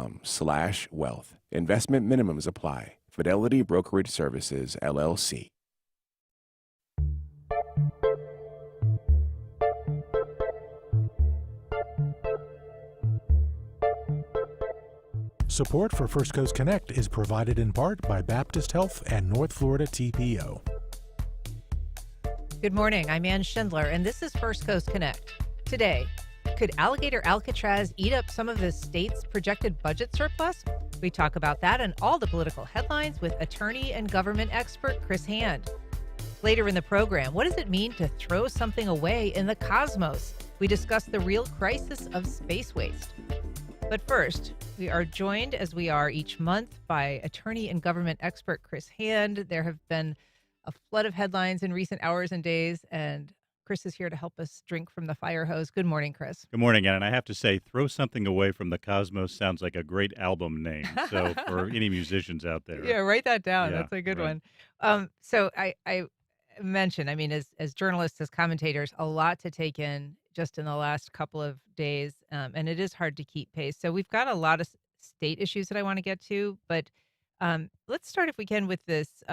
fidelity.com/wealth. Investment minimums apply. Fidelity Brokerage Services, LLC. Support for First Coast Connect is provided in part by Baptist Health and North Florida TPO. Good morning, I'm Ann Schindler, and this is First Coast Connect. Today, could Alligator Alcatraz eat up some of the state's projected budget surplus? We talk about that and all the political headlines with attorney and government expert Chris Hand. Later in the program, what does it mean to throw something away in the cosmos? We discuss the real crisis of space waste. But first, we are joined, as we are each month, by attorney and government expert Chris Hand. There have been a flood of headlines in recent hours and days, and Chris is here to help us drink from the fire hose. Good morning, Chris. Good morning, Ann. And I have to say, Throw Something Away from the Cosmos sounds like a great album name. So for any musicians out there. Yeah, write that down. Yeah, That's a good right. one. So I mentioned, I mean, as journalists, as commentators, a lot to take in just in the last couple of days, and it is hard to keep pace. So we've got a lot of state issues that I want to get to, but let's start, if we can, with this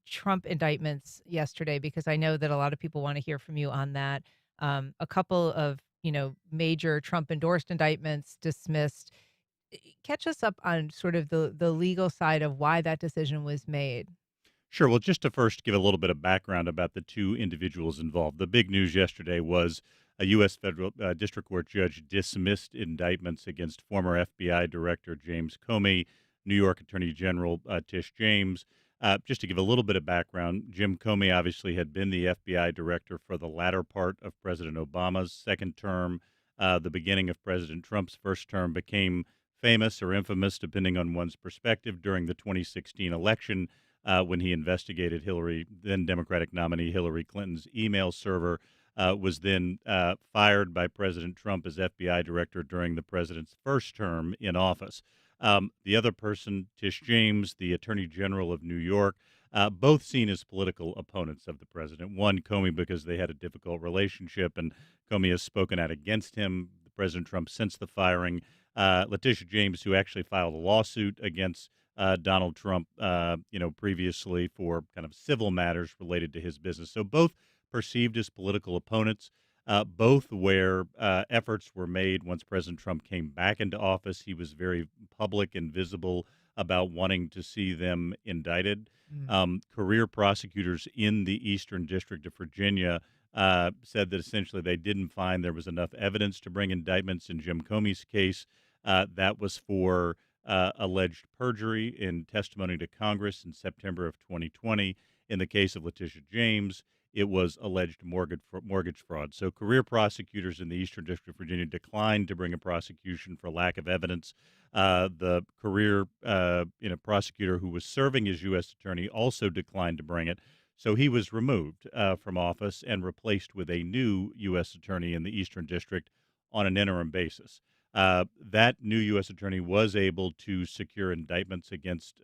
Trump indictments yesterday, because I know that a lot of people want to hear from you on that. A couple of, major Trump-endorsed indictments dismissed. Catch us up on sort of the legal side of why that decision was made. Sure. Well, just to first give a little bit of background about the two individuals involved. The big news yesterday was a U.S. federal district court judge dismissed indictments against former FBI Director James Comey, New York Attorney General Tish James. Just to give a little bit of background, Jim Comey obviously had been the FBI director for the latter part of President Obama's second term. The beginning of President Trump's first term became famous or infamous, depending on one's perspective, during the 2016 election when he investigated then Democratic nominee Hillary Clinton's email server, was then fired by President Trump as FBI director during the president's first term in office. The other person, Tish James, the Attorney General of New York, both seen as political opponents of the president. One, Comey, because they had a difficult relationship, and Comey has spoken out against him, President Trump, since the firing. Letitia James, who actually filed a lawsuit against Donald Trump, previously for kind of civil matters related to his business. So both perceived as political opponents. Both where efforts were made once President Trump came back into office. He was very public and visible about wanting to see them indicted. Career prosecutors in the Eastern District of Virginia said that essentially they didn't find there was enough evidence to bring indictments in Jim Comey's case. That was for alleged perjury in testimony to Congress in September of 2020. In the case of Letitia James, it was alleged mortgage fraud. So career prosecutors in the Eastern District of Virginia declined to bring a prosecution for lack of evidence. The career prosecutor who was serving as U.S. attorney also declined to bring it. So he was removed from office and replaced with a new U.S. attorney in the Eastern District on an interim basis. That new U.S. attorney was able to secure indictments against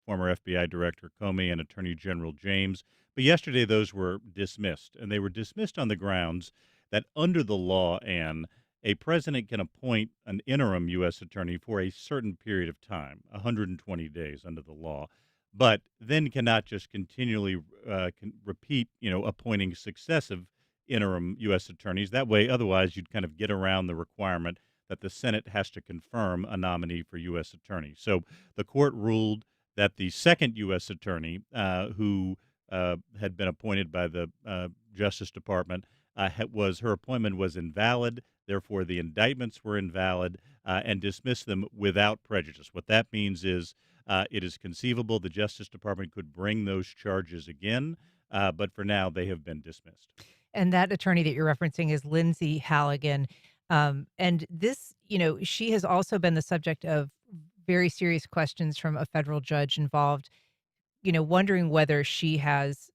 former FBI Director Comey and Attorney General James. But yesterday, those were dismissed, and they were dismissed on the grounds that under the law, Ann, a president can appoint an interim U.S. attorney for a certain period of time, 120 days under the law, but then cannot just continually repeat, appointing successive interim U.S. attorneys. That way, otherwise, you'd kind of get around the requirement that the Senate has to confirm a nominee for U.S. attorney. So the court ruled that the second U.S. attorney, who had been appointed by the Justice Department, her appointment was invalid. Therefore, the indictments were invalid and dismissed them without prejudice. What that means is it is conceivable the Justice Department could bring those charges again, but for now they have been dismissed. And that attorney that you're referencing is Lindsay Halligan. And this, she has also been the subject of very serious questions from a federal judge involved, wondering whether she has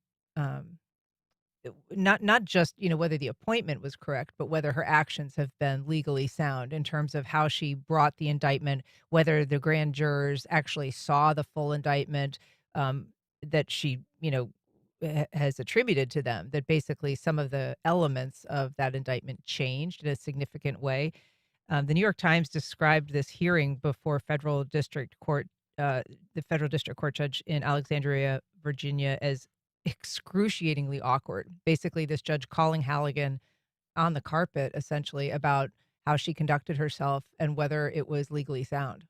not just, whether the appointment was correct, but whether her actions have been legally sound in terms of how she brought the indictment, whether the grand jurors actually saw the full indictment that she, has attributed to them, that basically some of the elements of that indictment changed in a significant way. The New York Times described this hearing before the federal district court judge in Alexandria, Virginia, as excruciatingly awkward. Basically, this judge calling Halligan on the carpet, essentially, about how she conducted herself and whether it was legally sound.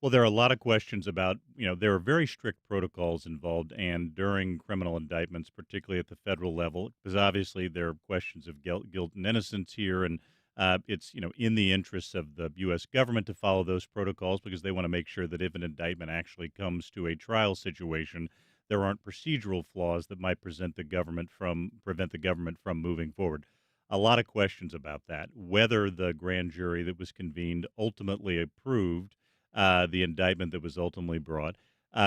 Well, there are a lot of questions about, there are very strict protocols involved and during criminal indictments, particularly at the federal level, because obviously there are questions of guilt and innocence here. And it's, in the interests of the U.S. government to follow those protocols because they want to make sure that if an indictment actually comes to a trial situation, there aren't procedural flaws that might prevent the government from moving forward. A lot of questions about that, whether the grand jury that was convened ultimately approved the indictment that was ultimately brought,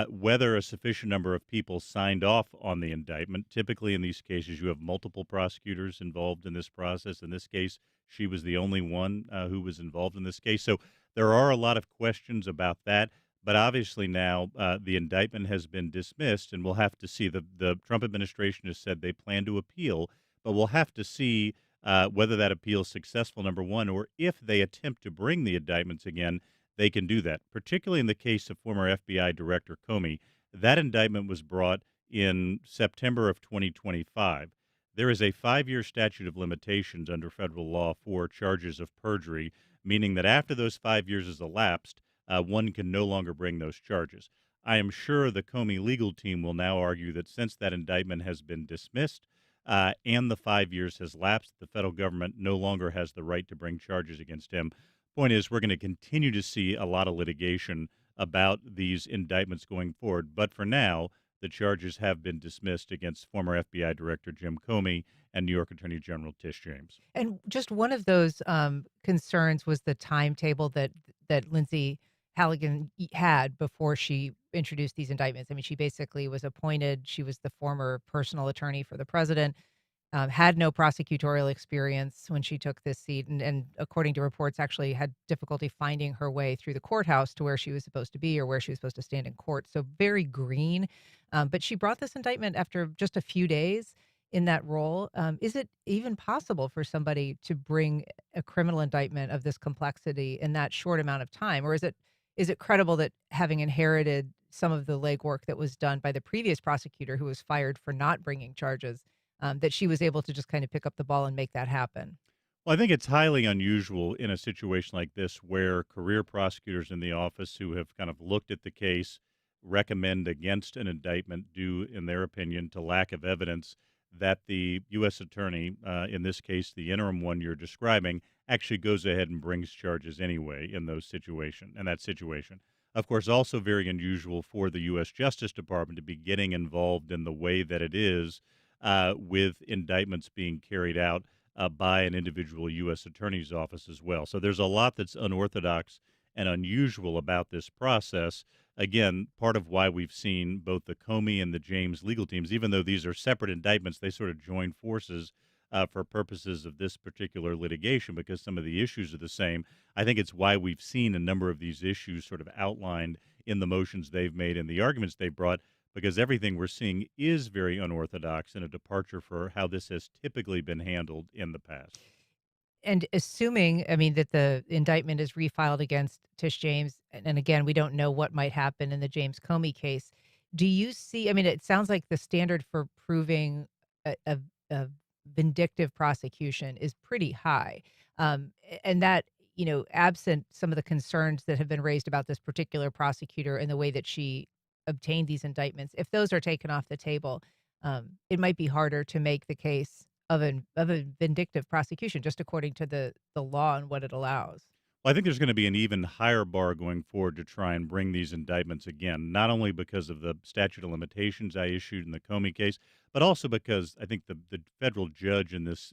whether a sufficient number of people signed off on the indictment. Typically, in these cases, you have multiple prosecutors involved in this process. In this case, she was the only one who was involved in this case. So there are a lot of questions about that. But obviously now the indictment has been dismissed, and we'll have to see. The Trump administration has said they plan to appeal, but we'll have to see whether that appeal is successful, number one, or if they attempt to bring the indictments again, they can do that, particularly in the case of former FBI Director Comey. That indictment was brought in September of 2025. There is a 5-year statute of limitations under federal law for charges of perjury, meaning that after those 5 years has elapsed, one can no longer bring those charges. I am sure the Comey legal team will now argue that since that indictment has been dismissed and the 5 years has lapsed, the federal government no longer has the right to bring charges against him. Point is, we're going to continue to see a lot of litigation about these indictments going forward. But for now, the charges have been dismissed against former FBI Director Jim Comey and New York Attorney General Tish James. And just one of those concerns was the timetable that Lindsay Halligan had before she introduced these indictments. I mean, she basically was appointed. She was the former personal attorney for the president. Had no prosecutorial experience when she took this seat, and according to reports, actually had difficulty finding her way through the courthouse to where she was supposed to be or where she was supposed to stand in court. So very green. But she brought this indictment after just a few days in that role. Is it even possible for somebody to bring a criminal indictment of this complexity in that short amount of time? Or is it credible that having inherited some of the legwork that was done by the previous prosecutor who was fired for not bringing charges, that she was able to just kind of pick up the ball and make that happen? Well, I think it's highly unusual in a situation like this where career prosecutors in the office who have kind of looked at the case recommend against an indictment due, in their opinion, to lack of evidence that the U.S. attorney, in this case, the interim one you're describing, actually goes ahead and brings charges anyway in that situation. Of course, also very unusual for the U.S. Justice Department to be getting involved in the way that it is with indictments being carried out by an individual U.S. attorney's office as well. So there's a lot that's unorthodox and unusual about this process. Again, part of why we've seen both the Comey and the James legal teams, even though these are separate indictments, they sort of join forces for purposes of this particular litigation because some of the issues are the same. I think it's why we've seen a number of these issues sort of outlined in the motions they've made and the arguments they brought, because everything we're seeing is very unorthodox and a departure for how this has typically been handled in the past. And assuming, I mean, that the indictment is refiled against Tish James, and again, we don't know what might happen in the James Comey case. Do you see? I mean, it sounds like the standard for proving a vindictive prosecution is pretty high, and that, absent some of the concerns that have been raised about this particular prosecutor and the way that she obtained these indictments, if those are taken off the table, it might be harder to make the case of a vindictive prosecution, just according to the law and what it allows. Well, I think there's going to be an even higher bar going forward to try and bring these indictments again, not only because of the statute of limitations I issued in the Comey case, but also because I think the federal judge in this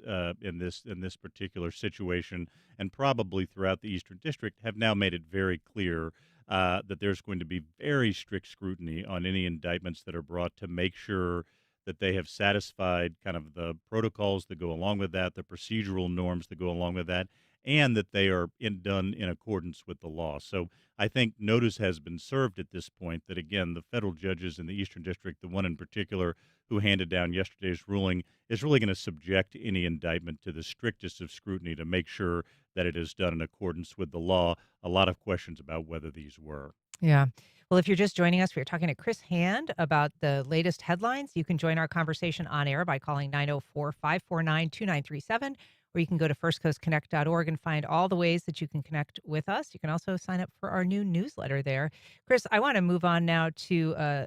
particular situation, and probably throughout the Eastern District, have now made it very clear that there's going to be very strict scrutiny on any indictments that are brought to make sure that they have satisfied kind of the protocols that go along with that, the procedural norms that go along with that, and that they are done in accordance with the law. So I think notice has been served at this point that, again, the federal judges in the Eastern District, the one in particular who handed down yesterday's ruling, is really going to subject any indictment to the strictest of scrutiny to make sure that it is done in accordance with the law. A lot of questions about whether these were. Yeah. Well, if you're just joining us, we're talking to Chris Hand about the latest headlines. You can join our conversation on air by calling 904-549-2937, or you can go to firstcoastconnect.org and find all the ways that you can connect with us. You can also sign up for our new newsletter there. Chris, I want to move on now to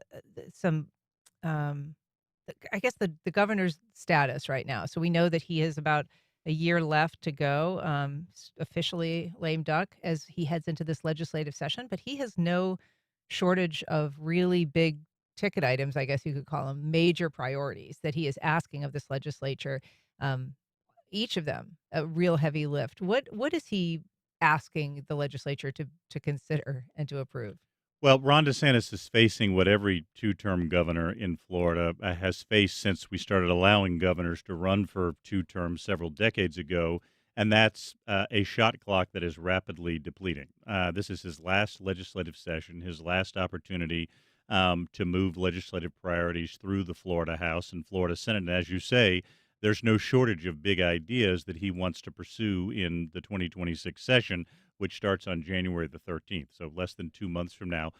some, um, I guess, the governor's status right now. So we know that he has about a year left to go, officially lame duck as he heads into this legislative session, but he has no shortage of really big ticket items, I guess you could call them, major priorities that he is asking of this legislature. Um, each of them a real heavy lift. What is he asking the legislature to consider and to approve? Well, Ron DeSantis is facing what every two-term governor in Florida has faced since we started allowing governors to run for two terms several decades ago, and that's a shot clock that is rapidly depleting. This is his last legislative session, his last opportunity to move legislative priorities through the Florida House and Florida Senate. And as you say, there's no shortage of big ideas that he wants to pursue in the 2026 session, which starts on January the 13th, so less than 2 months from now.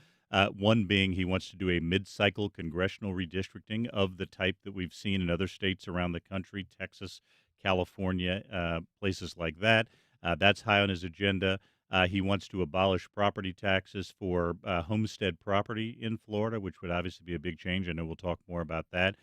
One being he wants to do a mid-cycle congressional redistricting of the type that we've seen in other states around the country, Texas, California, places like that. That's high on his agenda. He wants to abolish property taxes for homestead property in Florida, which would obviously be a big change. I know we'll talk more about that.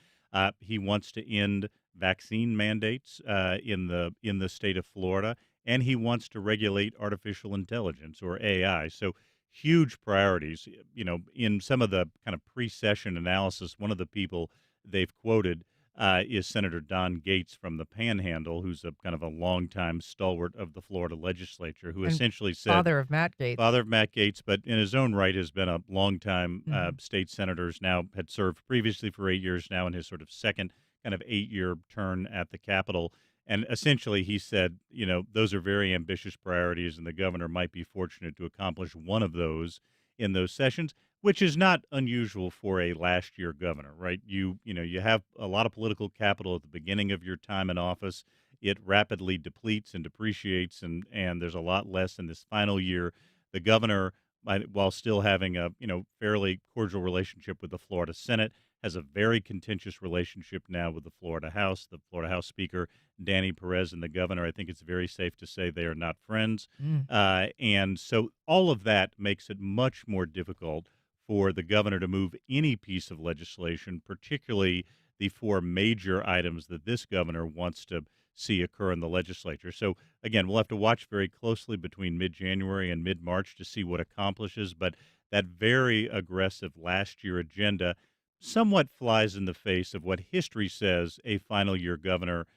He wants to end vaccine mandates in the state of Florida, and he wants to regulate artificial intelligence, or AI. So huge priorities. You know, in some of the kind of pre-session analysis, one of the people they've quoted is Senator Don Gates from the Panhandle, who's a kind of a longtime stalwart of the Florida legislature, who And essentially said, father of Matt Gates. father of Matt Gates, but in his own right has been a longtime Mhm. state senator, now had served previously for 8 years, now in his sort of second kind of 8-year turn at the Capitol. And essentially he said, you know, those are very ambitious priorities, and the governor might be fortunate to accomplish one of those in those sessions, which is not unusual for a last year governor, right? You have a lot of political capital at the beginning of your time in office. It rapidly depletes and depreciates, and there's a lot less in this final year. The governor, while still having a fairly cordial relationship with the Florida Senate, has a very contentious relationship now with the Florida House. The Florida House Speaker, Danny Perez, and the governor, I think it's very safe to say they are not friends. Mm. And so all of that makes it much more difficult for the governor to move any piece of legislation, particularly the four major items that this governor wants to see occur in the legislature. So again, we'll have to watch very closely between mid-January and mid-March to see what accomplishes, but that very aggressive last year agenda somewhat flies in the face of what history says a final year governor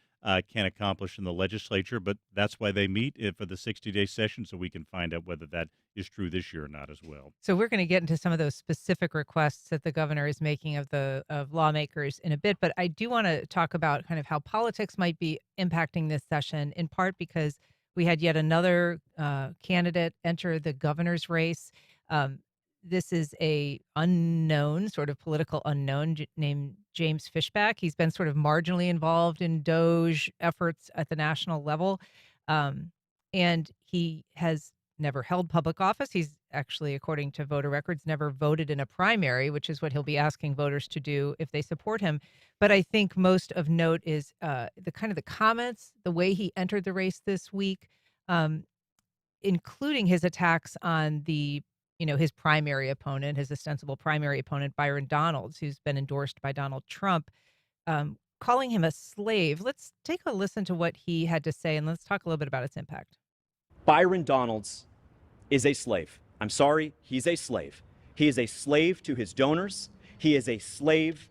can accomplish in the legislature, but that's why they meet for the 60-day session, so we can find out whether that is true this year or not as well. So we're going to get into some of those specific requests that the governor is making of lawmakers in a bit, but I do want to talk about kind of how politics might be impacting this session, in part because we had yet another candidate enter the governor's race. Um, this is a unknown, sort of political unknown named James Fishback. He's been sort of marginally involved in Doge efforts at the national level, um, and he has never held public office. He's actually, according to voter records, never voted in a primary, which is what he'll be asking voters to do if they support him. But I think most of note is the comments, the way he entered the race this week, um, including his attacks on his primary opponent, his ostensible primary opponent, Byron Donalds, who's been endorsed by Donald Trump, calling him a slave. Let's take a listen to what he had to say, and let's talk a little bit about its impact. Byron Donalds is a slave. I'm sorry, he's a slave. He is a slave to his donors. He is a slave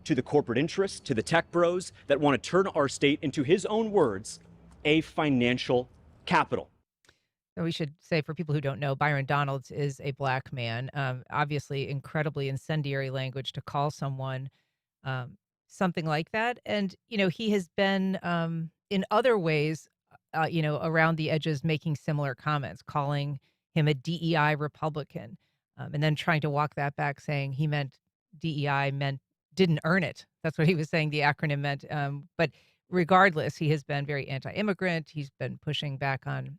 to the corporate interests, to the tech bros that want to turn our state into, his own words, a financial capital. So we should say, for people who don't know, Byron Donalds is a black man. Obviously, incredibly incendiary language to call someone something like that. And, he has been, in other ways, around the edges making similar comments, calling him a DEI Republican, and then trying to walk that back, saying he meant DEI meant didn't earn it. That's what he was saying the acronym meant. But regardless, he has been very anti-immigrant. He's been pushing back on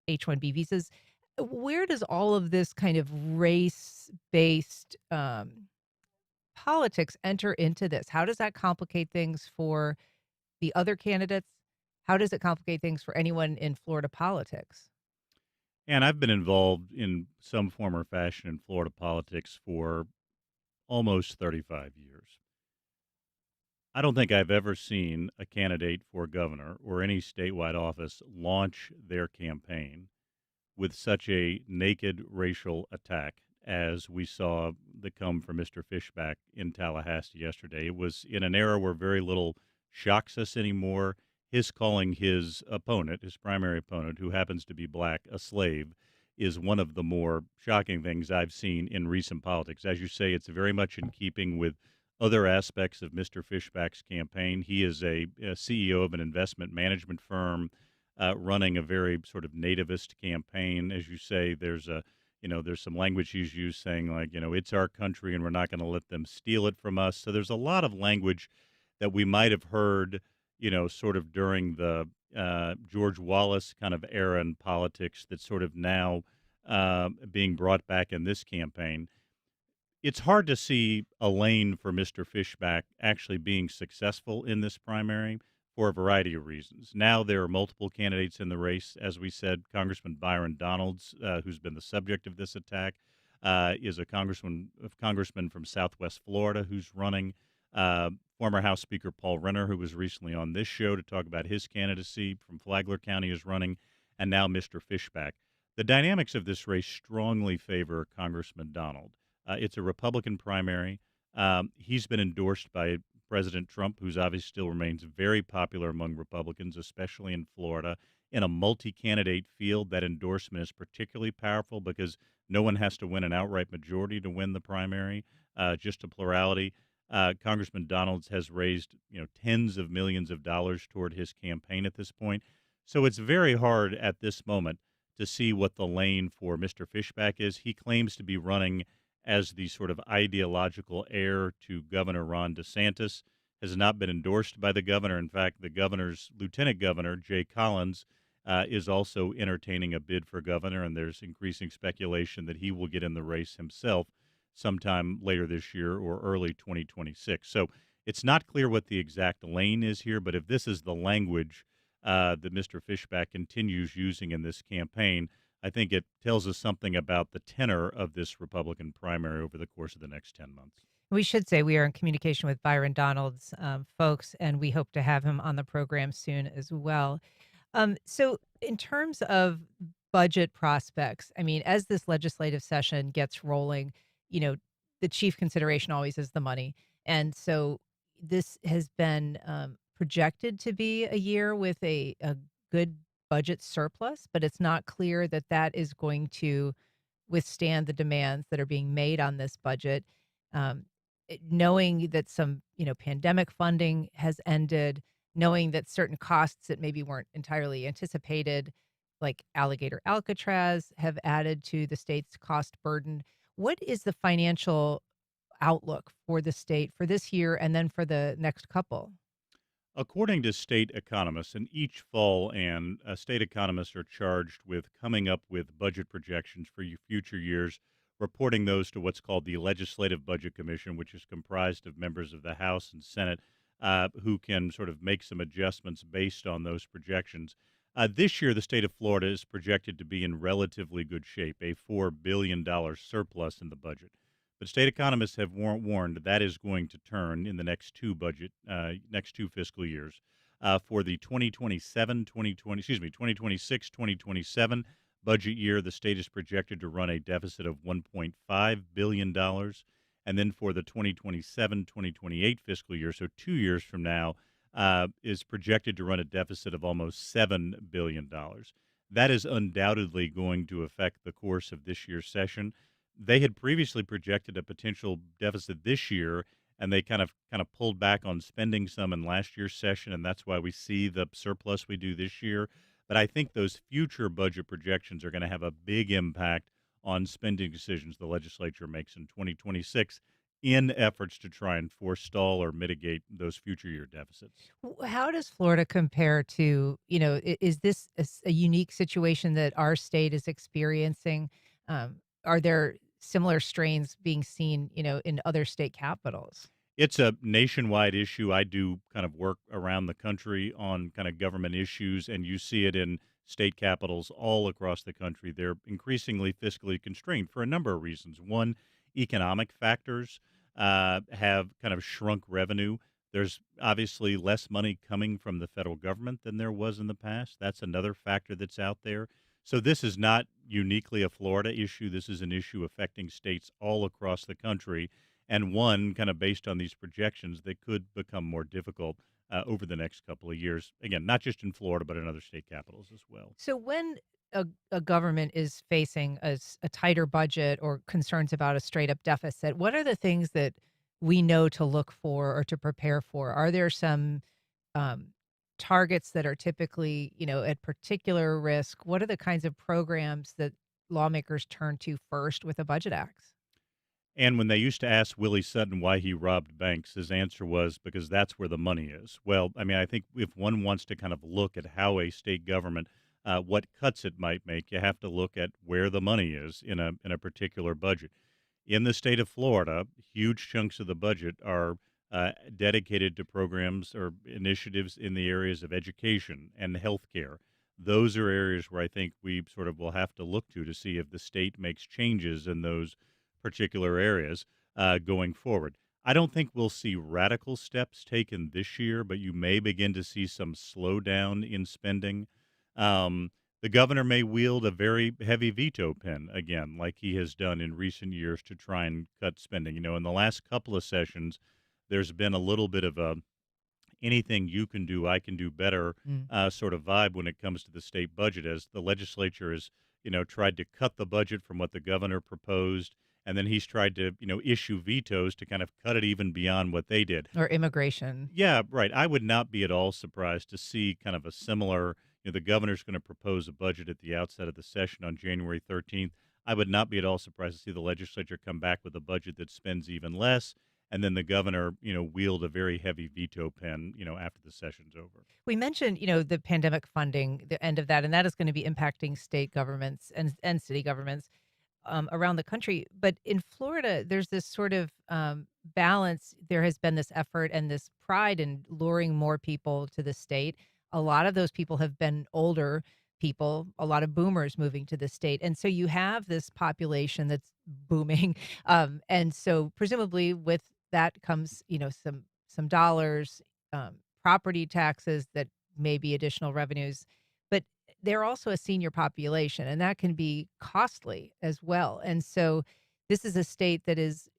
H-1B visas. Where does all of this kind of race-based politics enter into this? How does that complicate things for the other candidates? How does it complicate things for anyone in Florida politics? And I've been involved in some form or fashion in Florida politics for almost 35 years. I don't think I've ever seen a candidate for governor or any statewide office launch their campaign with such a naked racial attack as we saw that come from Mr. Fishback in Tallahassee yesterday. It was in an era where very little shocks us anymore. His calling his opponent, his primary opponent, who happens to be black, a slave, is one of the more shocking things I've seen in recent politics. As you say, it's very much in keeping with other aspects of Mr. Fishback's campaign. He is a CEO of an investment management firm running a very sort of nativist campaign. As you say, there's some language he's used saying like, it's our country and we're not going to let them steal it from us. So there's a lot of language that we might have heard, sort of during the George Wallace kind of era in politics that's sort of now being brought back in this campaign. It's hard to see a lane for Mr. Fishback actually being successful in this primary for a variety of reasons. Now there are multiple candidates in the race. As we said, Congressman Byron Donalds, who's been the subject of this attack, is a congressman from Southwest Florida who's running. Former House Speaker Paul Renner, who was recently on this show to talk about his candidacy from Flagler County, is running, and now Mr. Fishback. The dynamics of this race strongly favor Congressman Donald. It's a Republican primary. He's been endorsed by President Trump, who's obviously still remains very popular among Republicans, especially in Florida. In a multi-candidate field, that endorsement is particularly powerful because no one has to win an outright majority to win the primary, just a plurality. Congressman Donalds has raised, tens of millions of dollars toward his campaign at this point. So it's very hard at this moment to see what the lane for Mr. Fishback is. He claims to be running as the sort of ideological heir to Governor Ron DeSantis, has not been endorsed by the governor. In fact, the governor's lieutenant governor, Jay Collins, is also entertaining a bid for governor, and there's increasing speculation that he will get in the race himself sometime later this year or early 2026. So it's not clear what the exact lane is here, but if this is the language that Mr. Fishback continues using in this campaign, I think it tells us something about the tenor of this Republican primary over the course of the next 10 months. We should say we are in communication with Byron Donalds, folks, and we hope to have him on the program soon as well. So, in terms of budget prospects, I mean, as this legislative session gets rolling, you know, the chief consideration always is the money. And so, this has been projected to be a year with a good budget surplus, but it's not clear that that is going to withstand the demands that are being made on this budget. Um, Knowing that some, pandemic funding has ended, knowing that certain costs that maybe weren't entirely anticipated, like Alligator Alcatraz, have added to the state's cost burden. What is the financial outlook for the state for this year and then for the next couple? According to state economists, and each fall, and state economists are charged with coming up with budget projections for future years, reporting those to what's called the Legislative Budget Commission, which is comprised of members of the House and Senate who can sort of make some adjustments based on those projections. This year, the state of Florida is projected to be in relatively good shape, a $4 billion surplus in the budget. But state economists have warned that is going to turn in the next next two fiscal years. For the 2026, 2027 budget year, the state is projected to run a deficit of $1.5 billion. And then for the 2027-2028 fiscal year, so 2 years from now, is projected to run a deficit of almost $7 billion. That is undoubtedly going to affect the course of this year's session. They had previously projected a potential deficit this year, and they kind of pulled back on spending some in last year's session, and that's why we see the surplus we do this year. But I think those future budget projections are going to have a big impact on spending decisions the legislature makes in 2026 in efforts to try and forestall or mitigate those future year deficits. How does Florida compare to, is this a unique situation that our state is experiencing? Are there similar strains being seen, in other state capitals? It's a nationwide issue. I do kind of work around the country on kind of government issues, and you see it in state capitals all across the country. They're increasingly fiscally constrained for a number of reasons. One, economic factors have kind of shrunk revenue. There's obviously less money coming from the federal government than there was in the past. That's another factor that's out there. So this is not uniquely a Florida issue. This is an issue affecting states all across the country, and one kind of based on these projections that could become more difficult over the next couple of years. Again, not just in Florida, but in other state capitals as well. So when a government is facing a tighter budget or concerns about a straight up deficit, what are the things that we know to look for or to prepare for? Are there some um, targets that are typically, at particular risk? What are the kinds of programs that lawmakers turn to first with a budget act? And when they used to ask Willie Sutton why he robbed banks, his answer was because that's where the money is. Well, I mean, I think if one wants to kind of look at how a state government, what cuts it might make, you have to look at where the money is in a particular budget. In the state of Florida, huge chunks of the budget are dedicated to programs or initiatives in the areas of education and healthcare. Those are areas where I think we sort of will have to look to see if the state makes changes in those particular areas going forward. I don't think we'll see radical steps taken this year, but you may begin to see some slowdown in spending. The governor may wield a very heavy veto pen again, like he has done in recent years to try and cut spending. In the last couple of sessions, there's been a little bit of a anything you can do, I can do better sort of vibe when it comes to the state budget, as the legislature has, tried to cut the budget from what the governor proposed. And then he's tried to, issue vetoes to kind of cut it even beyond what they did. Or immigration? Yeah, right. I would not be at all surprised to see kind of a similar, the governor's going to propose a budget at the outset of the session on January 13th. I would not be at all surprised to see the legislature come back with a budget that spends even less, and then the governor, wield a very heavy veto pen, after the session's over. We mentioned, the pandemic funding, the end of that, and that is going to be impacting state governments and city governments around the country. But in Florida, there's this sort of balance. There has been this effort and this pride in luring more people to the state. A lot of those people have been older people, a lot of boomers moving to the state. And so you have this population that's booming. And so presumably with that comes, some dollars, property taxes that may be additional revenues. But they're also a senior population, and that can be costly as well. And so this is a state that is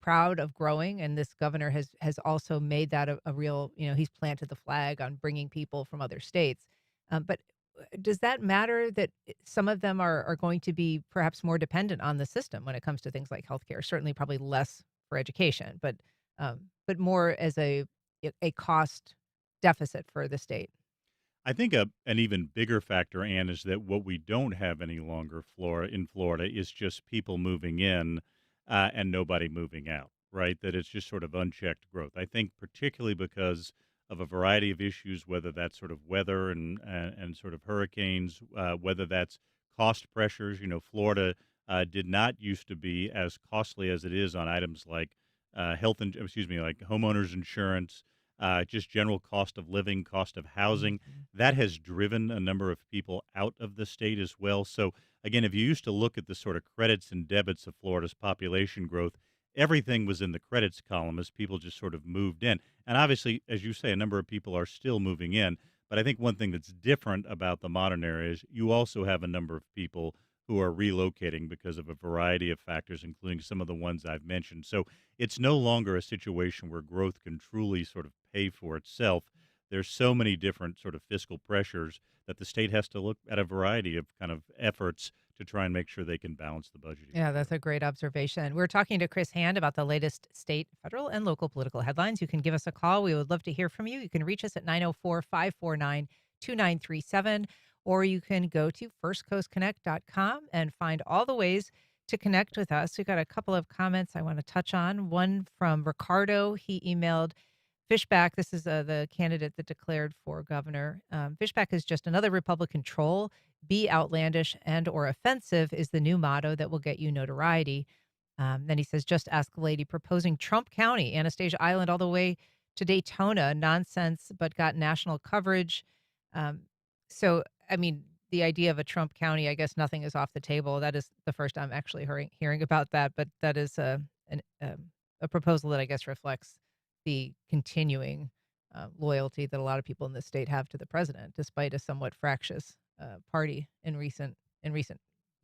proud of growing, and this governor has also made that a real, he's planted the flag on bringing people from other states. But does that matter that some of them are going to be perhaps more dependent on the system when it comes to things like healthcare? Certainly, probably less for education, but more as a cost deficit for the state. I think an even bigger factor, Ann, is that what we don't have any longer in Florida is just people moving in and nobody moving out, right? That it's just sort of unchecked growth. I think particularly because of a variety of issues, whether that's sort of weather and sort of hurricanes, whether that's cost pressures. Florida did not used to be as costly as it is on items like like homeowners insurance, just general cost of living, cost of housing. That has driven a number of people out of the state as well. So again, if you used to look at the sort of credits and debits of Florida's population growth, everything was in the credits column as people just sort of moved in. And obviously, as you say, a number of people are still moving in. But I think one thing that's different about the modern era is you also have a number of people who are relocating because of a variety of factors, including some of the ones I've mentioned. So it's no longer a situation where growth can truly sort of pay for itself. There's so many different sort of fiscal pressures that the state has to look at a variety of kind of efforts to try and make sure they can balance the budget. Yeah, that's a great observation. We're talking to Chris Hand about the latest state, federal, and local political headlines. You can give us a call. We would love to hear from you. You can reach us at 904-549-2937, or you can go to firstcoastconnect.com and find all the ways to connect with us. We've got a couple of comments I want to touch on. One from Ricardo. He emailed Fishback. This is the candidate that declared for governor. Fishback is just another Republican troll. Be outlandish and or offensive is the new motto that will get you notoriety. Then he says, just ask the lady proposing Trump County, Anastasia Island, all the way to Daytona. Nonsense, but got national coverage. So, I mean, the idea of a Trump County, I guess nothing is off the table. That is the first I'm actually hearing about that. But that is a proposal that I guess reflects the continuing loyalty that a lot of people in the state have to the president, despite a somewhat fractious party in recent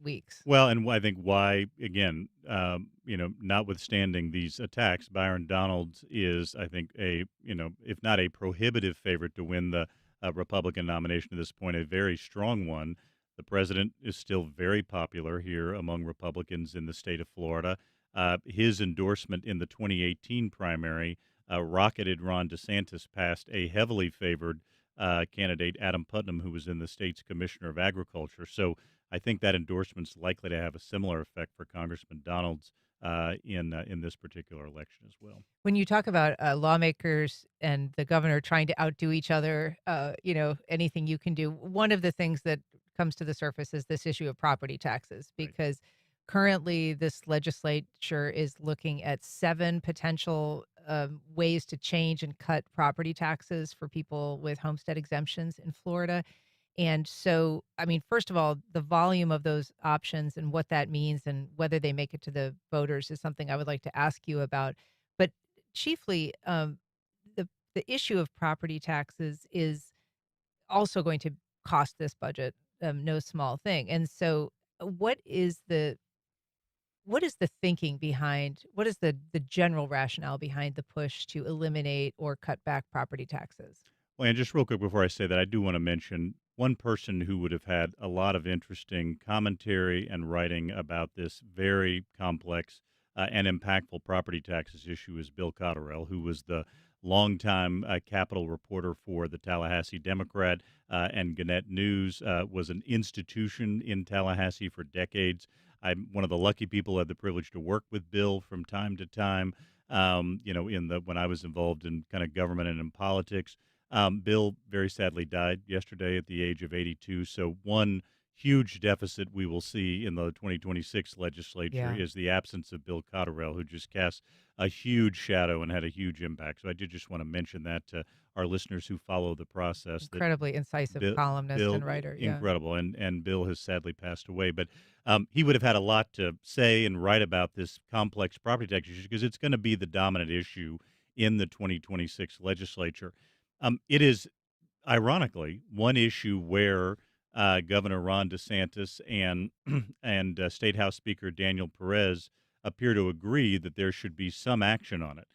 weeks. Well, and I think why, again, notwithstanding these attacks, Byron Donalds is, I think, if not a prohibitive favorite to win the Republican nomination at this point, a very strong one. The president is still very popular here among Republicans in the state of Florida. His endorsement in the 2018 primary rocketed Ron DeSantis past a heavily favored candidate, Adam Putnam, who was in the state's commissioner of agriculture. So I think that endorsement's likely to have a similar effect for Congressman Donalds in this particular election as well. When you talk about lawmakers and the governor trying to outdo each other, anything you can do, one of the things that comes to the surface is this issue of property taxes, because currently this legislature is looking at 7 potential ways to change and cut property taxes for people with homestead exemptions in Florida. And so, I mean, first of all, the volume of those options and what that means and whether they make it to the voters is something I would like to ask you about. But chiefly, the issue of property taxes is also going to cost this budget no small thing. And so, what is the thinking behind, what is the general rationale behind the push to eliminate or cut back property taxes? Well, and just real quick before I say that, I do want to mention one person who would have had a lot of interesting commentary and writing about this very complex and impactful property taxes issue is Bill Cotterell, who was the longtime Capitol reporter for the Tallahassee Democrat and Gannett News, was an institution in Tallahassee for decades. I'm one of the lucky people who had the privilege to work with Bill from time to time, when I was involved in kind of government and in politics. Bill very sadly died yesterday at the age of 82. So one huge deficit we will see in the 2026 legislature is the absence of Bill Cotterell, who just cast a huge shadow and had a huge impact. So I did just want to mention that to our listeners who follow the process. Incredibly incisive columnist and writer. Incredible. And Bill has sadly passed away. But he would have had a lot to say and write about this complex property tax issue because it's going to be the dominant issue in the 2026 legislature. It is, ironically, one issue where Governor Ron DeSantis and State House Speaker Daniel Perez appear to agree that there should be some action on it.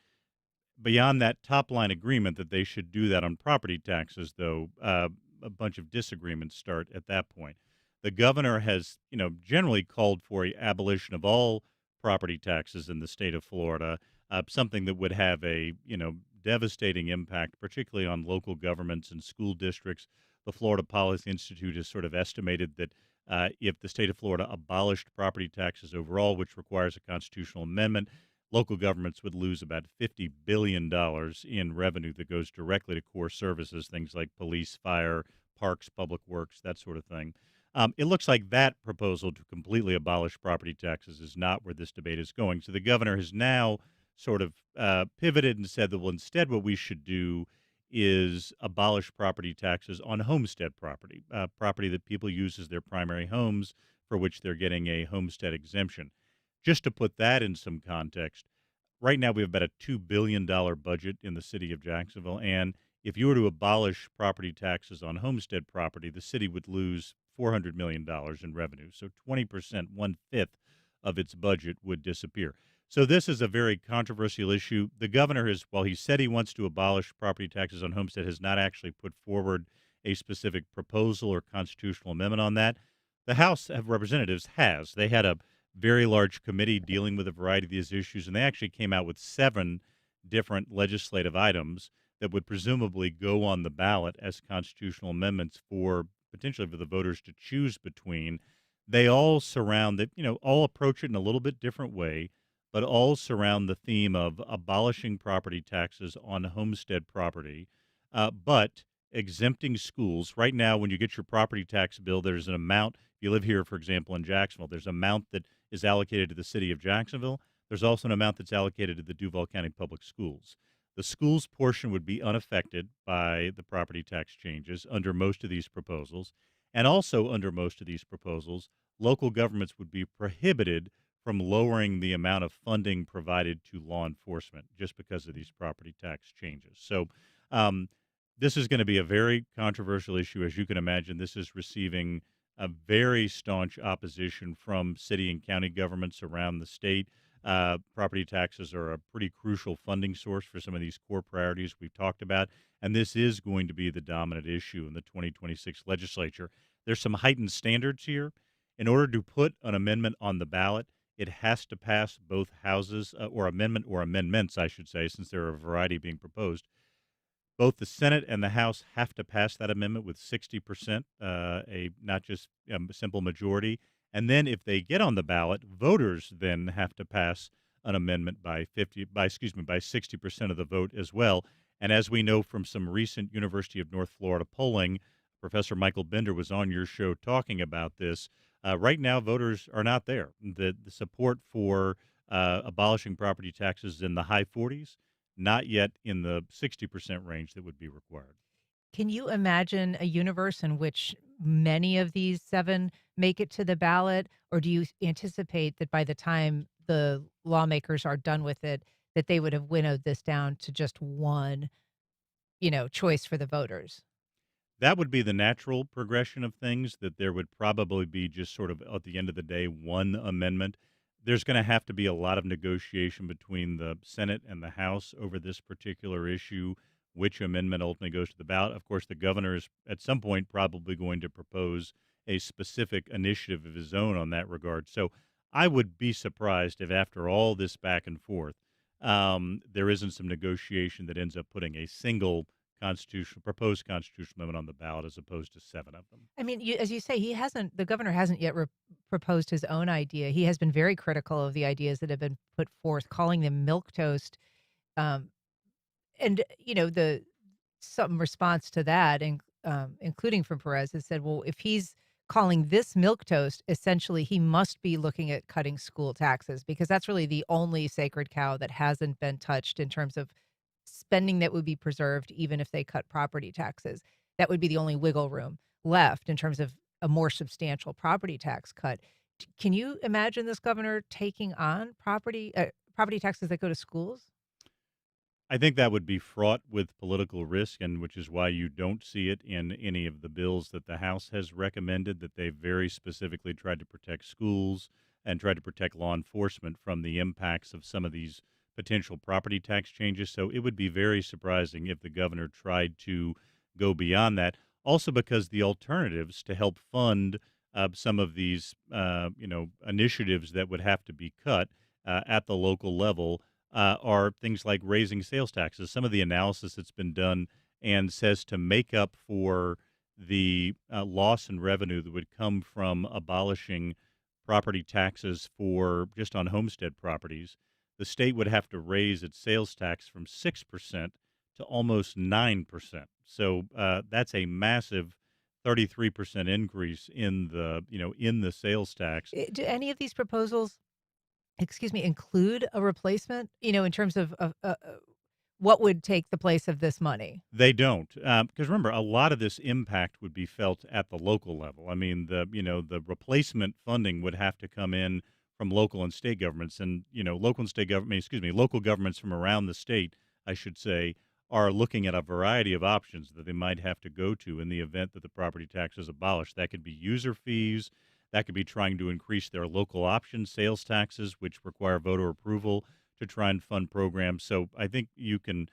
Beyond that top-line agreement that they should do that on property taxes, though, a bunch of disagreements start at that point. The governor has, generally called for an abolition of all property taxes in the state of Florida, something that would have a, devastating impact, particularly on local governments and school districts. The Florida Policy Institute has sort of estimated that if the state of Florida abolished property taxes overall, which requires a constitutional amendment, local governments would lose about $50 billion in revenue that goes directly to core services, things like police, fire, parks, public works, that sort of thing. It looks like that proposal to completely abolish property taxes is not where this debate is going. So the governor has now sort of pivoted and said that, well, instead what we should do is abolish property taxes on homestead property, property that people use as their primary homes for which they're getting a homestead exemption. Just to put that in some context, right now we have about a $2 billion budget in the city of Jacksonville, and if you were to abolish property taxes on homestead property, the city would lose $400 million in revenue. So 20%, 1/5 of its budget would disappear. So this is a very controversial issue. The governor has, while he said he wants to abolish property taxes on homestead, has not actually put forward a specific proposal or constitutional amendment on that. The House of Representatives has. They had a very large committee dealing with a variety of these issues, and they actually came out with 7 different legislative items that would presumably go on the ballot as constitutional amendments for potentially for the voters to choose between. They all surround it, all approach it in a little bit different way, but all surround the theme of abolishing property taxes on homestead property, but exempting schools. Right now, when you get your property tax bill, there's an amount. If you live here, for example, in Jacksonville, there's an amount that is allocated to the city of Jacksonville. There's also an amount that's allocated to the Duval County Public Schools. The schools portion would be unaffected by the property tax changes under most of these proposals. And also under most of these proposals, local governments would be prohibited from lowering the amount of funding provided to law enforcement just because of these property tax changes. So um, this is going to be a very controversial issue. As you can imagine, this is receiving a very staunch opposition from city and county governments around the state. Property taxes are a pretty crucial funding source for some of these core priorities we've talked about, and this is going to be the dominant issue in the 2026 legislature. There's some heightened standards here. In order to put an amendment on the ballot, it has to pass both houses, or amendments, I should say, since there are a variety being proposed. Both the Senate and the House have to pass that amendment with 60%, not just a simple majority. And then, if they get on the ballot, voters then have to pass an amendment by 60% of the vote as well. And as we know from some recent University of North Florida polling, Professor Michael Bender was on your show talking about this. Right now, voters are not there. The support for abolishing property taxes is in the high 40s. Not yet in the 60% range that would be required. Can you imagine a universe in which many of these 7 make it to the ballot? Or do you anticipate that by the time the lawmakers are done with it, that they would have winnowed this down to just one, choice for the voters? That would be the natural progression of things, that there would probably be just sort of, at the end of the day, one amendment. There's going to have to be a lot of negotiation between the Senate and the House over this particular issue, which amendment ultimately goes to the ballot. Of course, the governor is at some point probably going to propose a specific initiative of his own on that regard. So I would be surprised if after all this back and forth, there isn't some negotiation that ends up putting a single proposed constitutional amendment on the ballot as opposed to 7 of them. I mean, as you say, the governor hasn't yet proposed his own idea. He has been very critical of the ideas that have been put forth, calling them milquetoast. Um, and, the some response to that, including from Perez, has said, well, if he's calling this milquetoast, essentially he must be looking at cutting school taxes, because that's really the only sacred cow that hasn't been touched in terms of spending that would be preserved, even if they cut property taxes. That would be the only wiggle room left in terms of a more substantial property tax cut. Can you imagine this governor taking on property taxes that go to schools? I think that would be fraught with political risk, and which is why you don't see it in any of the bills that the House has recommended, that they very specifically tried to protect schools and tried to protect law enforcement from the impacts of some of these potential property tax changes. So it would be very surprising if the governor tried to go beyond that. Also, because the alternatives to help fund some of these, initiatives that would have to be cut at the local level are things like raising sales taxes. Some of the analysis that's been done and says to make up for the loss in revenue that would come from abolishing property taxes for just on homestead properties, the state would have to raise its sales tax from 6% to almost 9%. So that's a massive 33% increase in the sales tax. Do any of these proposals, include a replacement, in terms of what would take the place of this money? They don't, because remember, a lot of this impact would be felt at the local level. I mean, the replacement funding would have to come in from local and state governments, and local governments from around the state, I should say, are looking at a variety of options that they might have to go to in the event that the property tax is abolished. That could be user fees. That could be trying to increase their local option sales taxes, which require voter approval to try and fund programs. So I think you can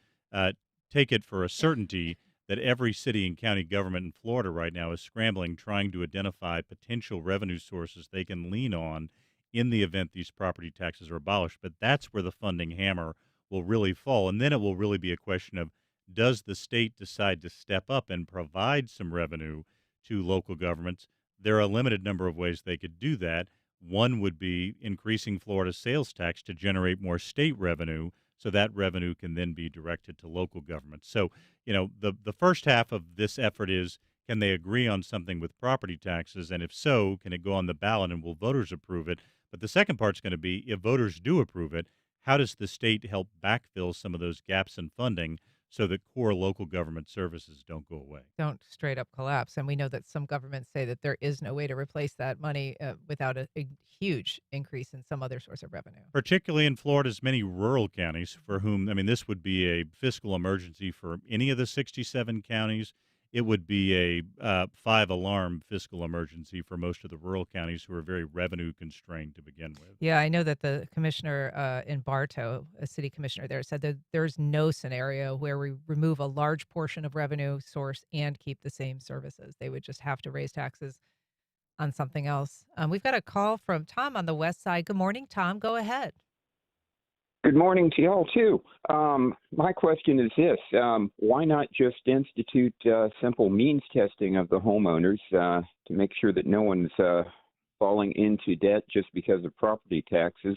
take it for a certainty that every city and county government in Florida right now is scrambling, trying to identify potential revenue sources they can lean on in the event these property taxes are abolished. But that's where the funding hammer will really fall. And then it will really be a question of, does the state decide to step up and provide some revenue to local governments. There are a limited number of ways they could do that. One would be increasing Florida's sales tax to generate more state revenue, so that revenue can then be directed to local governments. So, the first half of this effort is, can they agree on something with property taxes? And if so, can it go on the ballot and will voters approve it? But the second part's going to be, if voters do approve it, how does the state help backfill some of those gaps in funding so that core local government services don't go away? Don't straight up collapse. And we know that some governments say that there is no way to replace that money without a huge increase in some other source of revenue. Particularly in Florida's many rural counties, for whom, I mean, this would be a fiscal emergency for any of the 67 counties. It would be a five-alarm fiscal emergency for most of the rural counties who are very revenue constrained to begin with. Yeah, I know that the commissioner in Bartow, a city commissioner there, said that there's no scenario where we remove a large portion of revenue source and keep the same services. They would just have to raise taxes on something else. We've got a call from Tom on the west side. Good morning, Tom. Go ahead. Good morning to y'all, too. My question is this. Why not just institute simple means testing of the homeowners to make sure that no one's falling into debt just because of property taxes,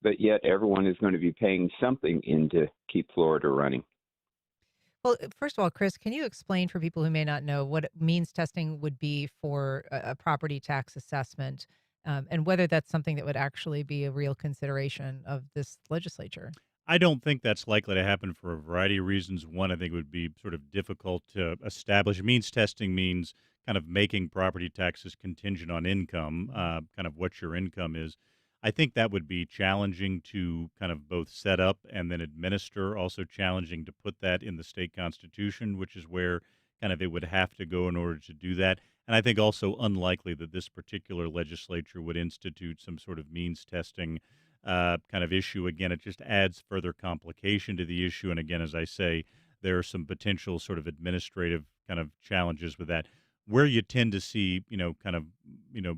but yet everyone is going to be paying something in to keep Florida running? Well, first of all, Chris, can you explain for people who may not know what means testing would be for a property tax assessment, and whether that's something that would actually be a real consideration of this legislature? I don't think that's likely to happen for a variety of reasons. One, I think it would be sort of difficult to establish. Means testing means kind of making property taxes contingent on income, kind of what your income is. I think that would be challenging to kind of both set up and then administer, also challenging to put that in the state constitution, which is where kind of it would have to go in order to do that. And I think also unlikely that this particular legislature would institute some sort of means testing kind of issue. Again, it just adds further complication to the issue. And again, as I say, there are some potential sort of administrative kind of challenges with that. Where you tend to see, kind of,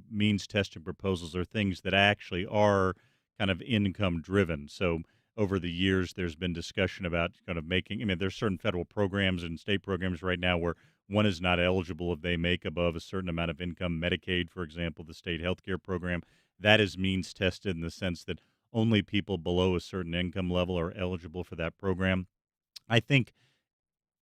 means testing proposals are things that actually are kind of income driven. So over the years, there's been discussion about kind of making, there's certain federal programs and state programs right now where one is not eligible if they make above a certain amount of income. Medicaid, for example, the state healthcare program, that is means tested in the sense that only people below a certain income level are eligible for that program. I think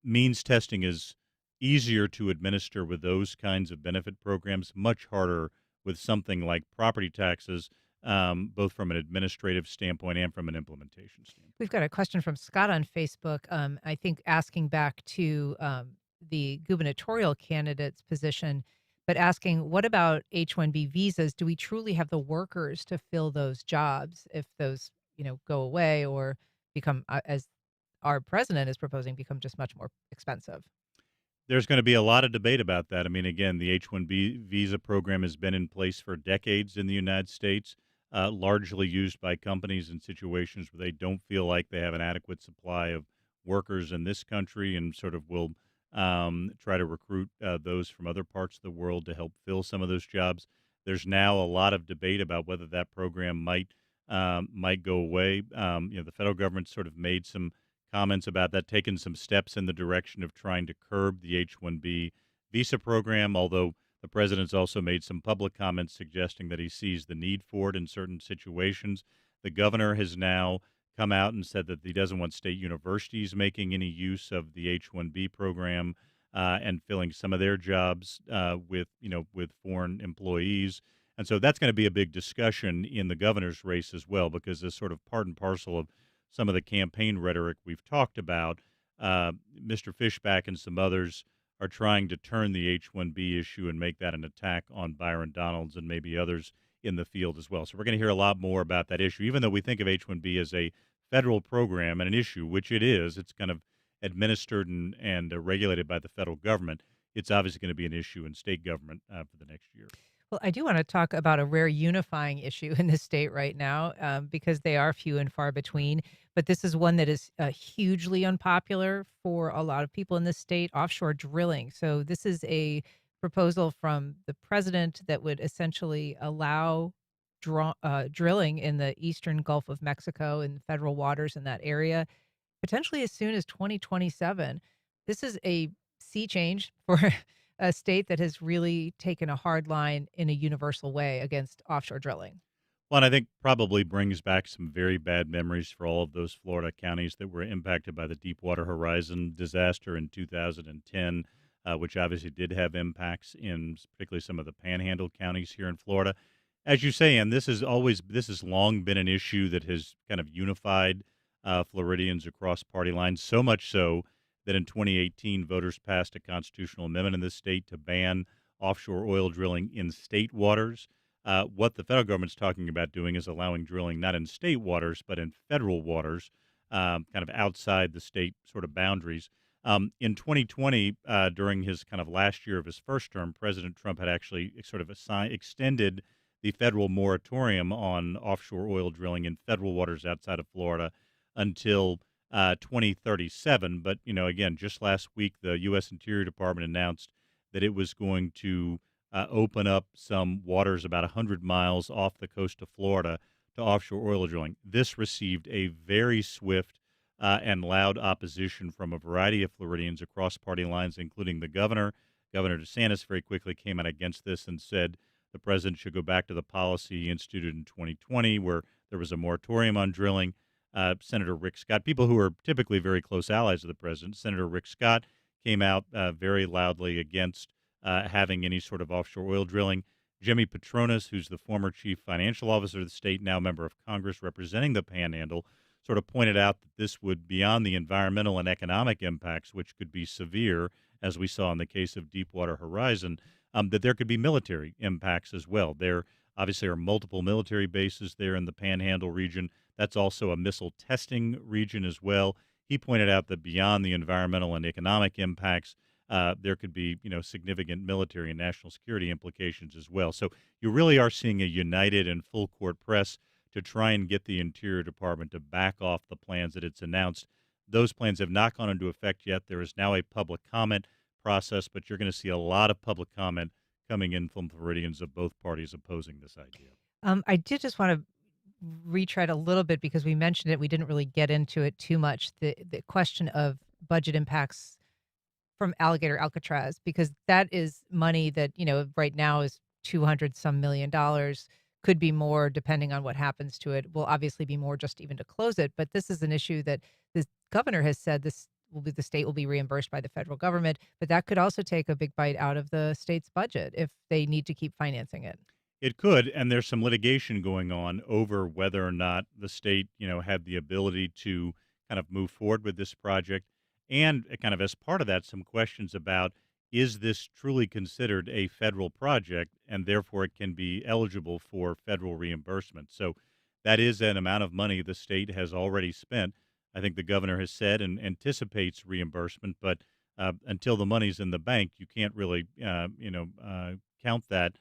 means testing is easier to administer with those kinds of benefit programs, much harder with something like property taxes, both from an administrative standpoint and from an implementation standpoint. We've got a question from Scott on Facebook, I think asking back to the gubernatorial candidate's position, but asking, what about H-1B visas? Do we truly have the workers to fill those jobs if those, go away or become, as our president is proposing, become just much more expensive? There's going to be a lot of debate about that. Again, the H-1B visa program has been in place for decades in the United States, largely used by companies in situations where they don't feel like they have an adequate supply of workers in this country and sort of will try to recruit those from other parts of the world to help fill some of those jobs. There's now a lot of debate about whether that program might go away. The federal government sort of made some comments about that, taken some steps in the direction of trying to curb the H-1B visa program, although the president's also made some public comments suggesting that he sees the need for it in certain situations. The governor has now come out and said that he doesn't want state universities making any use of the H-1B program and filling some of their jobs with foreign employees. And so that's going to be a big discussion in the governor's race as well, because as sort of part and parcel of some of the campaign rhetoric we've talked about, Mr. Fishback and some others are trying to turn the H-1B issue and make that an attack on Byron Donalds and maybe others in the field as well. So we're going to hear a lot more about that issue, even though we think of H-1B as a federal program and an issue, which it is. It's kind of administered and regulated by the federal government. It's obviously going to be an issue in state government for the next year. Well, I do want to talk about a rare unifying issue in the state right now, because they are few and far between. But this is one that is hugely unpopular for a lot of people in the state: offshore drilling. So this is a proposal from the president that would essentially allow drilling in the eastern Gulf of Mexico and federal waters in that area, potentially as soon as 2027. This is a sea change for a state that has really taken a hard line in a universal way against offshore drilling. Well, and I think probably brings back some very bad memories for all of those Florida counties that were impacted by the Deepwater Horizon disaster in 2010, which obviously did have impacts in particularly some of the panhandle counties here in Florida. As you say, and this has long been an issue that has kind of unified Floridians across party lines, so much so that in 2018, voters passed a constitutional amendment in this state to ban offshore oil drilling in state waters. What the federal government's talking about doing is allowing drilling not in state waters, but in federal waters, kind of outside the state sort of boundaries. In 2020, during his kind of last year of his first term, President Trump had actually sort of extended the federal moratorium on offshore oil drilling in federal waters outside of Florida until 2037. But, again, just last week, the U.S. Interior Department announced that it was going to open up some waters about 100 miles off the coast of Florida to offshore oil drilling. This received a very swift and loud opposition from a variety of Floridians across party lines, including the governor. Governor DeSantis very quickly came out against this and said the president should go back to the policy he instituted in 2020, where there was a moratorium on drilling. Senator Rick Scott, people who are typically very close allies of the president, Senator Rick Scott came out very loudly against having any sort of offshore oil drilling. Jimmy Patronis, who's the former chief financial officer of the state, now member of Congress representing the Panhandle, sort of pointed out that this would, beyond the environmental and economic impacts, which could be severe, as we saw in the case of Deepwater Horizon, that there could be military impacts as well. There obviously are multiple military bases there in the Panhandle region. That's also a missile testing region as well. He pointed out that beyond the environmental and economic impacts, there could be, significant military and national security implications as well. So you really are seeing a united and full court press to try and get the Interior Department to back off the plans that it's announced. Those plans have not gone into effect yet. There is now a public comment process, but you're going to see a lot of public comment coming in from Floridians of both parties opposing this idea. I did just want to retread a little bit because we mentioned it. We didn't really get into it too much. The question of budget impacts from Alligator Alcatraz, because that is money that, right now is $200 some million, could be more depending on what happens to it. Will obviously be more just even to close it. But this is an issue that the governor has said the state will be reimbursed by the federal government, but that could also take a big bite out of the state's budget if they need to keep financing it. It could, and there's some litigation going on over whether or not the state, had the ability to kind of move forward with this project. And kind of as part of that, some questions about, is this truly considered a federal project, and therefore it can be eligible for federal reimbursement. So that is an amount of money the state has already spent. I think the governor has said and anticipates reimbursement, but until the money's in the bank, you can't really, count that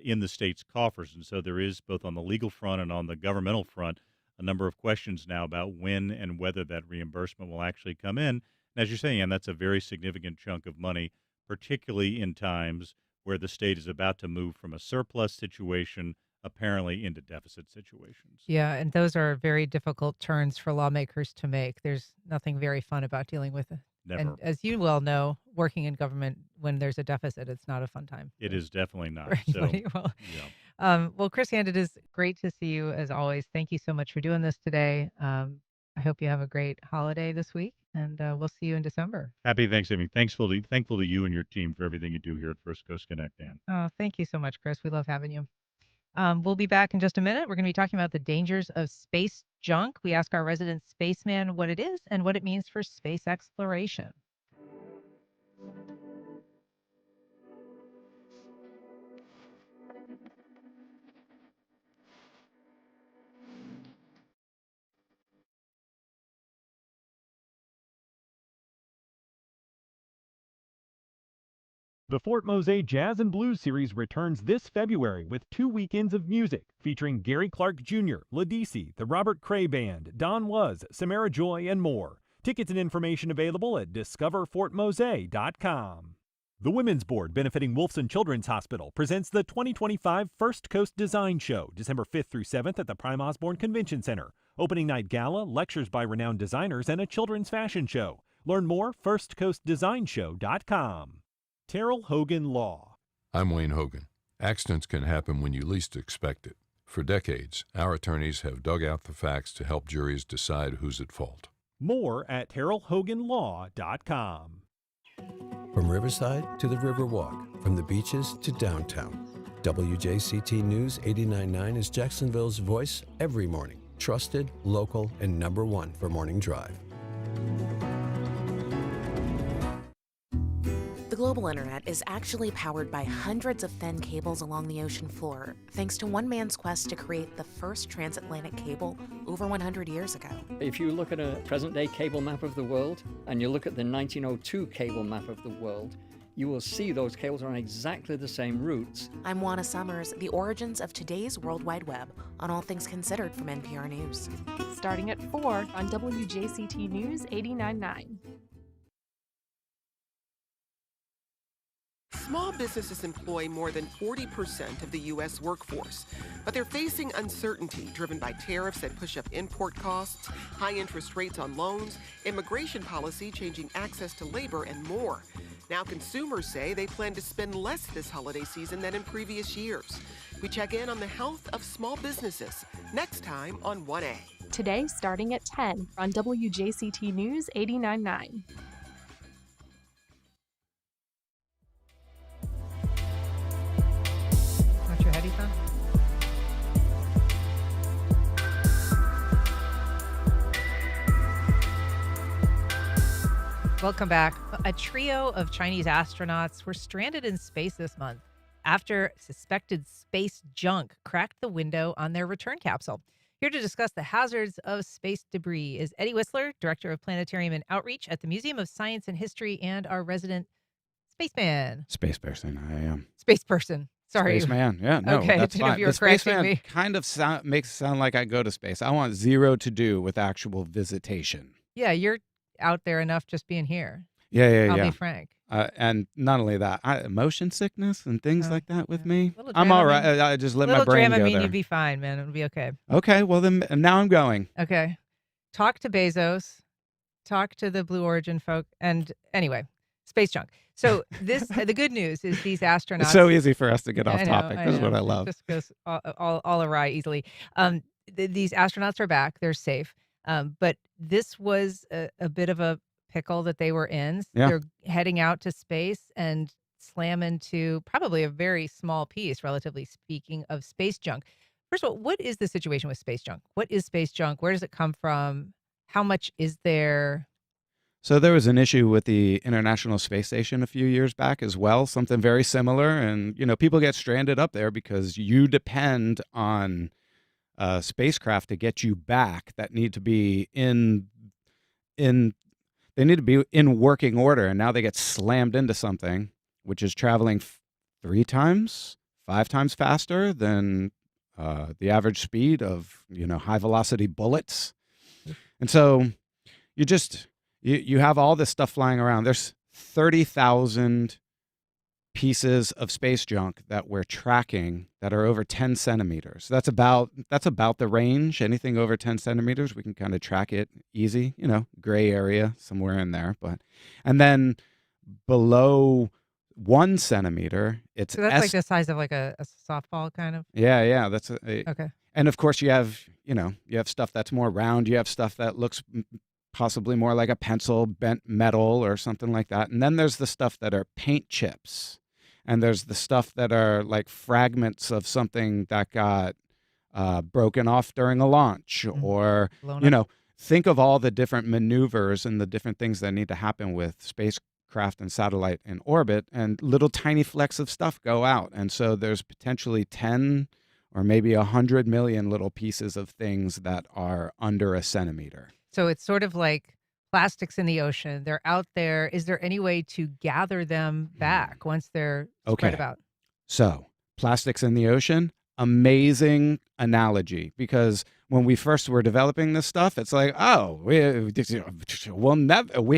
in the state's coffers. And so there is, both on the legal front and on the governmental front, a number of questions now about when and whether that reimbursement will actually come in. And as you're saying, Ann, that's a very significant chunk of money, particularly in times where the state is about to move from a surplus situation apparently into deficit situations. Yeah, and those are very difficult turns for lawmakers to make. There's nothing very fun about dealing with it. Never. And as you well know, working in government, when there's a deficit, it's not a fun time. It is definitely not. For anybody. So, Well, Chris Hand, it is great to see you as always. Thank you so much for doing this today. I hope you have a great holiday this week, and we'll see you in December. Happy Thanksgiving. Thankful to you and your team for everything you do here at First Coast Connect, Ann. Oh, thank you so much, Chris. We love having you. We'll be back in just a minute. We're going to be talking about the dangers of space junk. We ask our resident spaceman what it is and what it means for space exploration. The Fort Mose Jazz and Blues Series returns this February with 2 weekends of music featuring Gary Clark Jr., Ladisi, the Robert Cray Band, Don Was, Samara Joy, and more. Tickets and information available at discoverfortmose.com. The Women's Board, benefiting Wolfson Children's Hospital, presents the 2025 First Coast Design Show, December 5th through 7th at the Prime Osborne Convention Center. Opening night gala, lectures by renowned designers, and a children's fashion show. Learn more, firstcoastdesignshow.com. Terrell Hogan Law. I'm Wayne Hogan. Accidents can happen when you least expect it. For decades, our attorneys have dug out the facts to help juries decide who's at fault. More at TerrellHoganLaw.com. From Riverside to the Riverwalk, from the beaches to downtown, WJCT News 89.9 is Jacksonville's voice every morning. Trusted, local, and #1 for Morning Drive. The global internet is actually powered by hundreds of thin cables along the ocean floor, thanks to one man's quest to create the first transatlantic cable over 100 years ago. If you look at a present-day cable map of the world, and you look at the 1902 cable map of the world, you will see those cables are on exactly the same routes. I'm Juana Summers, the origins of today's World Wide Web, on All Things Considered from NPR News. Starting at 4 on WJCT News 89.9. Small businesses employ more than 40% of the U.S. workforce, but they're facing uncertainty driven by tariffs that push up import costs, high interest rates on loans, immigration policy changing access to labor, and more. Now consumers say they plan to spend less this holiday season than in previous years. We check in on the health of small businesses next time on 1A. Today, starting at 10 on WJCT News 89.9. Want your headies on? Welcome back. A trio of Chinese astronauts were stranded in space this month after suspected space junk cracked the window on their return capsule. Here to discuss the hazards of space debris is Eddie Whistler, Director of Planetarium and Outreach at the Museum of Science and History, and our resident spaceman. Space person, I am. Space person. Sorry. Spaceman, yeah, no, okay, that's fine. You were the correcting spaceman me. kind of makes it sound like I go to space. I want zero to do with actual visitation. Yeah, you're out there enough just being here. Yeah. I'll be frank. And not only that, motion sickness and things like that with me. Little I'm all right. Dramamine. I just let my brain go there. You'd be fine, man. It'll be okay. Okay, well then now I'm going. Okay. Talk to Bezos. Talk to the Blue Origin folk. And anyway, space junk. So this, the good news is these astronauts. It's so easy for us to get off I know, topic. This is what I love. It just goes all awry easily. These astronauts are back. They're safe. But this was a bit of a pickle that they were in. Yeah. They're heading out to space and slam into probably a very small piece, relatively speaking, of space junk. First of all, what is the situation with space junk? What is space junk? Where does it come from? How much is there? So there was an issue with the International Space Station a few years back as well, something very similar. And, people get stranded up there because you depend on spacecraft to get you back that need to be they need to be in working order, and now they get slammed into something which is traveling 5 times faster than the average speed of high velocity bullets. And so you have all this stuff flying around. There's 30,000 pieces of space junk that we're tracking that are over 10 centimeters. That's about the range. Anything over 10 centimeters, we can kind of track it easy, gray area somewhere in there. And then below 1 centimeter, it's So that's like the size of like a softball kind of? Yeah. That's okay. And of course you have stuff that's more round. You have stuff that looks possibly more like a pencil, bent metal or something like that. And then there's the stuff that are paint chips. And there's the stuff that are like fragments of something that got broken off during a launch, or, think of all the different maneuvers and the different things that need to happen with spacecraft and satellite in orbit, and little tiny flecks of stuff go out. And so there's potentially 10 or maybe 100 million little pieces of things that are under a centimeter. So it's sort of like plastics in the ocean. They're out there. Is there any way to gather them back once they're spread about? So plastics in the ocean, amazing analogy, because when we first were developing this stuff, it's like, we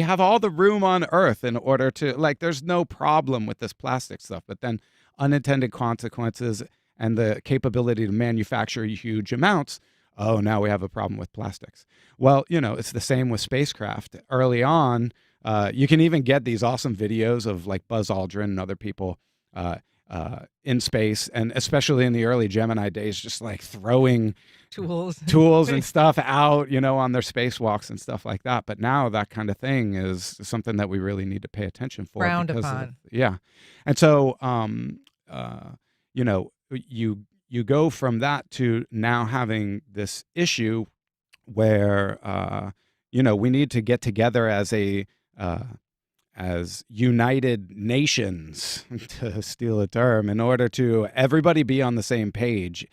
have all the room on Earth in order to, there's no problem with this plastic stuff. But then unintended consequences and the capability to manufacture huge amounts. Oh, now we have a problem with plastics. Well, it's the same with spacecraft. Early on, You can even get these awesome videos of like Buzz Aldrin and other people in space, and especially in the early Gemini days, just like throwing tools and stuff out, on their spacewalks and stuff like that. But now that kind of thing is something that we really need to pay attention for. Frowned upon. Yeah. And so, you go from that to now having this issue where, we need to get together as United Nations, to steal a term, in order to everybody be on the same page,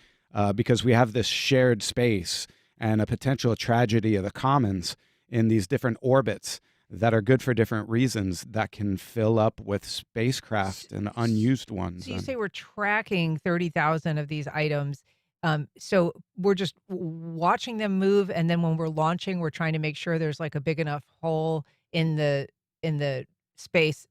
because we have this shared space and a potential tragedy of the commons in these different orbits that are good for different reasons that can fill up with spacecraft and unused ones. So you say we're tracking 30,000 of these items. So we're just watching them move, and then when we're launching, we're trying to make sure there's like a big enough hole in the space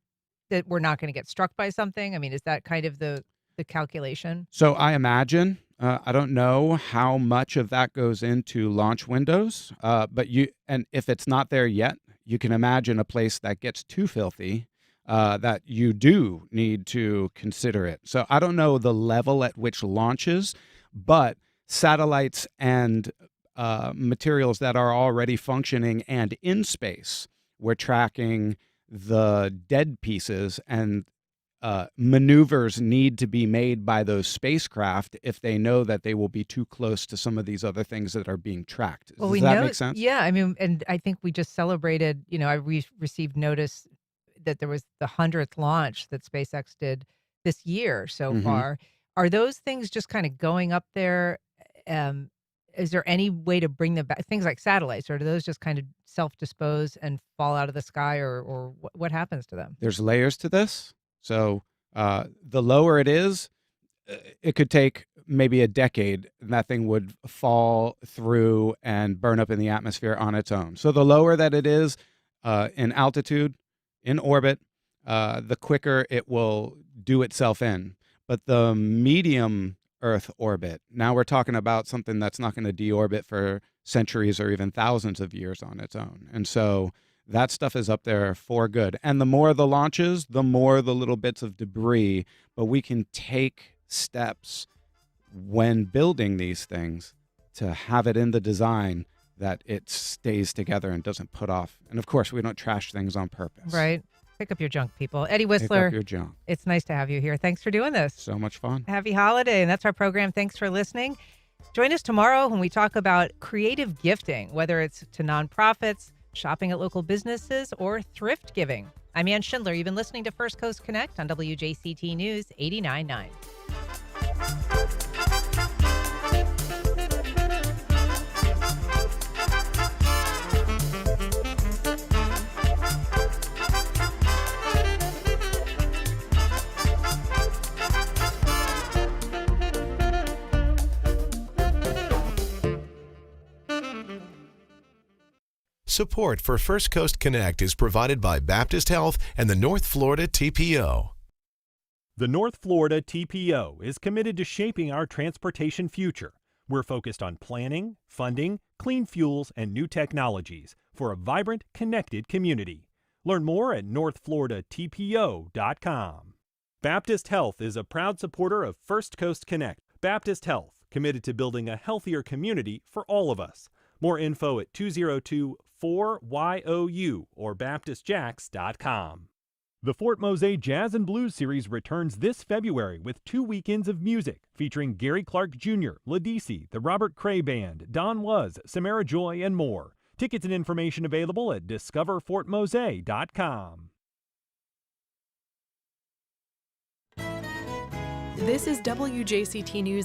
that we're not going to get struck by something. I mean, is that kind of the calculation? So I imagine, I don't know how much of that goes into launch windows, but if it's not there yet, you can imagine a place that gets too filthy, that you do need to consider it. So I don't know the level at which launches, but satellites and materials that are already functioning and in space, we're tracking the dead pieces, and maneuvers need to be made by those spacecraft if they know that they will be too close to some of these other things that are being tracked. Well, Does that make sense? Yeah, I mean, and I think we just celebrated, we received notice that there was the 100th launch that SpaceX did this year so far. Are those things just kind of going up there? Is there any way to bring them back? Things like satellites, or do those just kind of self-dispose and fall out of the sky, or what happens to them? There's layers to this. So the lower it is, it could take maybe a decade, and that thing would fall through and burn up in the atmosphere on its own. So the lower that it is in altitude, in orbit, the quicker it will do itself in. But the medium Earth orbit, now we're talking about something that's not going to deorbit for centuries or even thousands of years on its own. And so that stuff is up there for good. And the more the launches, the more the little bits of debris. But we can take steps when building these things to have it in the design that it stays together and doesn't put off. And of course, we don't trash things on purpose. Right. Pick up your junk, people. Eddie Pick Whistler, up your junk. it's nice to have you here. Thanks for doing this. So much fun. Happy holiday. And that's our program. Thanks for listening. Join us tomorrow when we talk about creative gifting, whether it's to nonprofits, shopping at local businesses, or thrift giving. I'm Ann Schindler. You've been listening to First Coast Connect on WJCT News 89.9. Support for First Coast Connect is provided by Baptist Health and the North Florida TPO. The North Florida TPO is committed to shaping our transportation future. We're focused on planning, funding, clean fuels, and new technologies for a vibrant, connected community. Learn more at northfloridatpo.com. Baptist Health is a proud supporter of First Coast Connect. Baptist Health, committed to building a healthier community for all of us. More info at 202-4YOU or baptistjacks.com. The Fort Mose Jazz and Blues Series returns this February with 2 weekends of music featuring Gary Clark Jr., Ladisi, the Robert Cray Band, Don Was, Samara Joy, and more. Tickets and information available at discoverfortmose.com. This is WJCT News